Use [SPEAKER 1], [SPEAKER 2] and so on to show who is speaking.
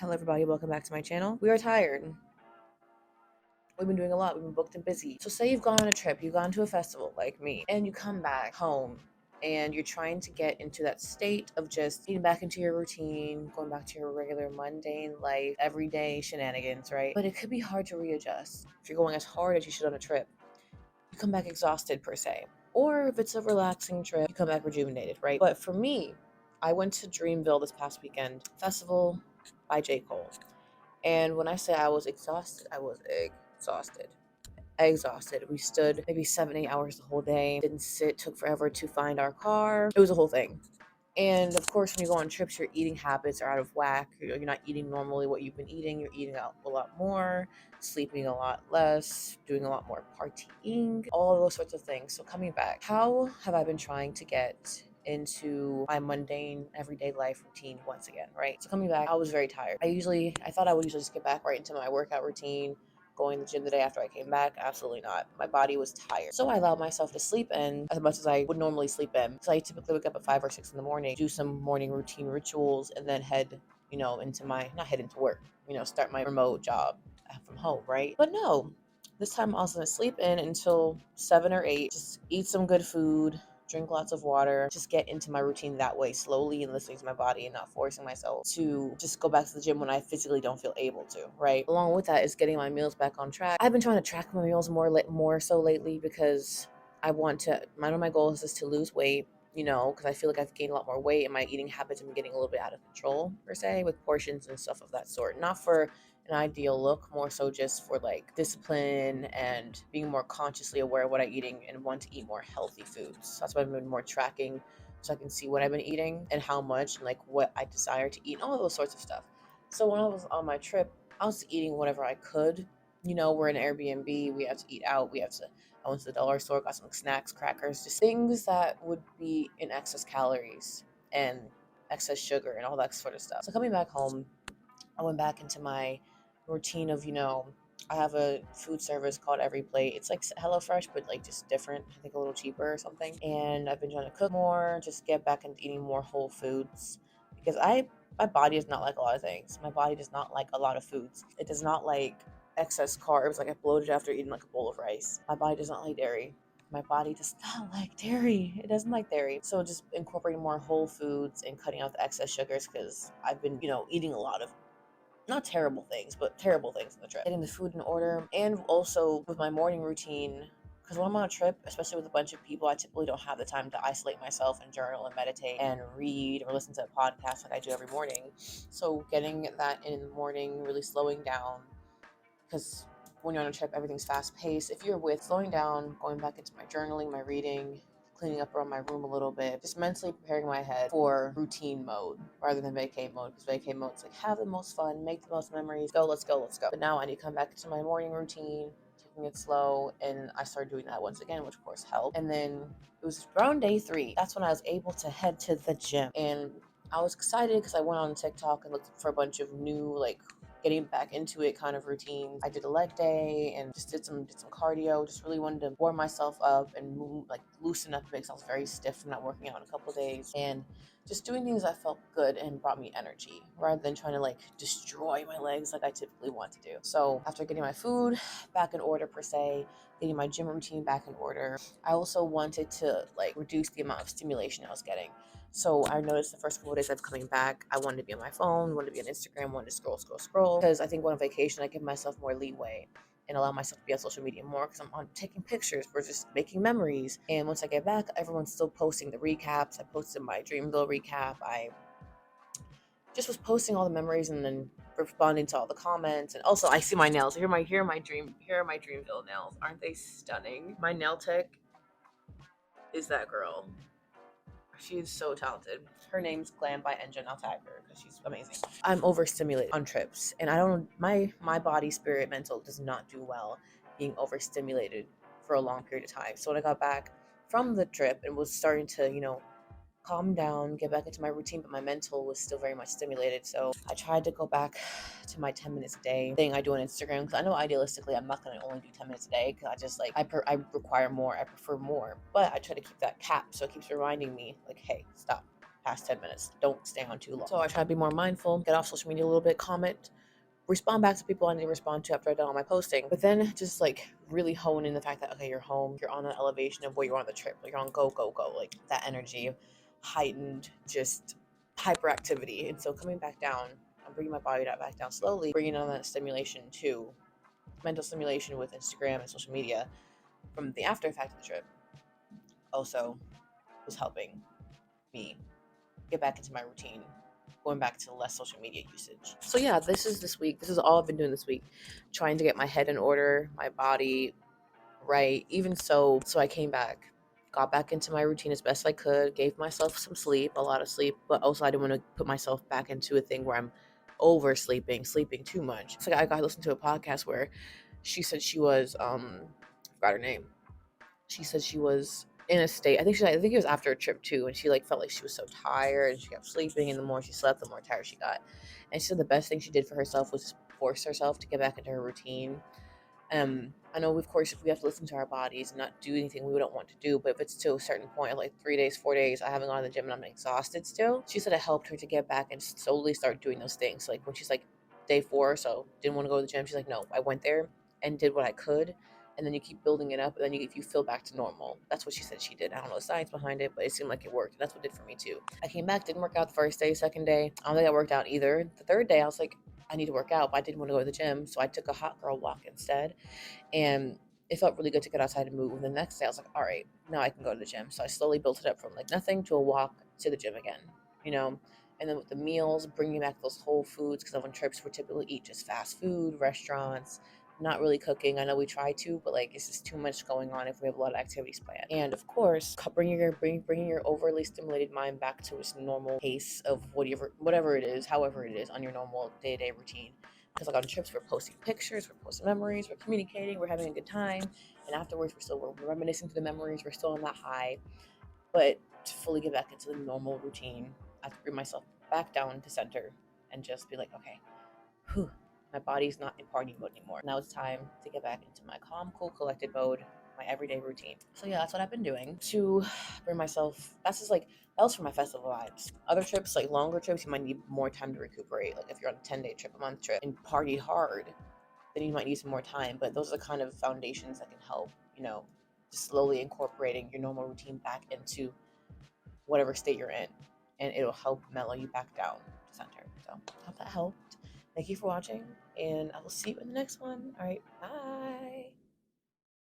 [SPEAKER 1] Hello everybody, welcome back to my channel. We are tired. We've been doing a lot. We've been booked and busy. So say you've gone on a trip, you've gone to a festival like me, and you come back home and you're trying to get into that state of just getting back into your routine, going back to your regular mundane life, everyday shenanigans, right? But it could be hard to readjust if you're going as hard as you should on a trip. You come back exhausted per se. Or if it's a relaxing trip, you come back rejuvenated, right? But for me, I went to Dreamville this past weekend, festival by J. Cole. And when I say I was exhausted, I was exhausted. Exhausted. We stood maybe 7, 8 hours the whole day. Didn't sit, took forever to find our car. It was a whole thing. And of course, when you go on trips, your eating habits are out of whack. You're not eating normally what you've been eating. You're eating out a lot more, sleeping a lot less, doing a lot more partying, all those sorts of things. So coming back, how have I been trying to get into my mundane everyday life routine once again, right? So coming back, I was very tired. I thought I would usually just get back right into my workout routine, going to the gym the day after I came back. Absolutely not. My body was tired. So I allowed myself to sleep in as much as I would normally sleep in. So I typically wake up at 5 or 6 in the morning, do some morning routine rituals, and then head, not head into work, start my remote job from home, right? But no, this time I was gonna sleep in until 7 or 8, just eat some good food, drink lots of water, just get into my routine that way, slowly and listening to my body and not forcing myself to just go back to the gym when I physically don't feel able to, right? Along with that is getting my meals back on track. I've been trying to track my meals more so lately because one of my goals is to lose weight, because I feel like I've gained a lot more weight and my eating habits have been getting a little bit out of control, per se, with portions and stuff of that sort. Not for an ideal look, more so just for like discipline and being more consciously aware of what I'm eating and want to eat more healthy foods. So that's why I've been more tracking so I can see what I've been eating and how much and like what I desire to eat and all those sorts of stuff. So when I was on my trip, I was eating whatever I could. We're in Airbnb, we have to eat out, I went to the dollar store, got some snacks, crackers, just things that would be in excess calories and excess sugar and all that sort of stuff. So coming back home, I went back into my routine of, I have a food service called Every Plate. It's like HelloFresh, but like just different. I think a little cheaper or something. And I've been trying to cook more, just get back into eating more whole foods because my body does not like a lot of things. My body does not like a lot of foods. It does not like excess carbs. Like I bloated after eating like a bowl of rice. My body does not like dairy. My body does not like dairy. It doesn't like dairy. So just incorporating more whole foods and cutting out the excess sugars because I've been, eating a lot of not terrible things, but terrible things on the trip. Getting the food in order, and also with my morning routine, because when I'm on a trip, especially with a bunch of people, I typically don't have the time to isolate myself and journal and meditate and read or listen to a podcast like I do every morning. So getting that in the morning, really slowing down, because when you're on a trip, everything's fast paced. If you're with slowing down, going back into my journaling, my reading, cleaning up around my room a little bit, just mentally preparing my head for routine mode rather than vacay mode. Because vacay mode's like have the most fun, make the most memories, go, let's go, let's go. But now I need to come back to my morning routine, taking it slow, and I started doing that once again, which of course helped. And then it was around day 3. That's when I was able to head to the gym, and I was excited because I went on TikTok and looked for a bunch of new getting back into it kind of routines. I did a leg day and just did some cardio. Just really wanted to warm myself up and move, loosen up because I was very stiff from not working out in a couple of days. And just doing things that felt good and brought me energy rather than trying to destroy my legs like I typically want to do. So after getting my food back in order per se, getting my gym routine back in order, I also wanted to reduce the amount of stimulation I was getting. So I noticed the first couple of days of coming back, I wanted to be on my phone, wanted to be on Instagram, wanted to scroll. Because I think when on vacation, I give myself more leeway and allow myself to be on social media more because I'm on taking pictures. We're just making memories. And once I get back, everyone's still posting the recaps. I posted my Dreamville recap. I just was posting all the memories and then responding to all the comments. And also, I see my nails. Here are my Dreamville nails. Aren't they stunning? My nail tech is that girl. She is so talented. Her name's Glam by Engine. I'll tag her because she's amazing. I'm overstimulated on trips, and I don't. My body, spirit, mental does not do well being overstimulated for a long period of time. So when I got back from the trip and was starting to, calm down, get back into my routine, but my mental was still very much stimulated. So I tried to go back to my 10 minutes a day thing I do on Instagram because I know idealistically I'm not going to only do 10 minutes a day because I just I require more, I prefer more, but I try to keep that cap so it keeps reminding me hey, stop, past 10 minutes. Don't stay on too long. So I try to be more mindful, get off social media a little bit, comment, respond back to people I need to respond to after I've done all my posting. But then just like really hone in the fact that, okay, you're home, you're on an elevation of where you're on the trip, like you're on go, go, go, like that energy, heightened, just hyperactivity. And so coming back down, I'm bringing my body back down slowly, bringing on that stimulation too, mental stimulation with Instagram and social media from the after effect of the trip also was helping me get back into my routine, going back to less social media usage. So yeah, this week. This is all I've been doing this week, trying to get my head in order, my body right. Even so I came back, got back into my routine as best I could, gave myself some sleep, a lot of sleep, but also I didn't want to put myself back into a thing where I'm oversleeping, sleeping too much. So I got to listen to a podcast where she said she was forgot her name. She said she was in a state. I think it was after a trip too, and she like felt like she was so tired and she kept sleeping. And the more she slept, the more tired she got. And she said the best thing she did for herself was force herself to get back into her routine. I know, of course, if we have to listen to our bodies and not do anything we don't want to do, but if it's to a certain point, like 3 days, 4 days, I haven't gone to the gym and I'm exhausted still, she said it helped her to get back and slowly start doing those things. Like when she's like day 4, so didn't want to go to the gym, she's like, no, I went there and did what I could. And then you keep building it up, and then you feel back to normal. That's what she said she did. I don't know the science behind it, but it seemed like it worked. And that's what it did for me too. I came back, didn't work out the first day, second day. I don't think I worked out either. The third day, I was like, I need to work out, but I didn't want to go to the gym, so I took a hot girl walk instead. And it felt really good to get outside and move. And the next day I was like, all right, now I can go to the gym. So I slowly built it up from like nothing to a walk to the gym again, you know? And then with the meals, bringing back those whole foods, because on trips we typically eat just fast food, restaurants, not really cooking. I know we try to, but like it's just too much going on if we have a lot of activities planned. And of course, bringing your overly stimulated mind back to its normal pace of whatever it is, however it is on your normal day-to-day routine. Because like on trips, we're posting pictures, we're posting memories, we're communicating, we're having a good time, and afterwards we're reminiscing to the memories. We're still on that high, but to fully get back into the normal routine, I have to bring myself back down to center and just be like, okay, whew, my body's not in party mode anymore. Now it's time to get back into my calm, cool, collected mode, my everyday routine. So yeah, that's what I've been doing to bring myself. That's just like that was for my festival vibes. Other trips, like longer trips, you might need more time to recuperate. Like if you're on a 10-day trip, a month trip, and party hard, then you might need some more time. But those are the kind of foundations that can help, just slowly incorporating your normal routine back into whatever state you're in, and it'll help mellow you back down to center. So I hope that helped. Thank you for watching, and I will see you in the next one. All right, bye.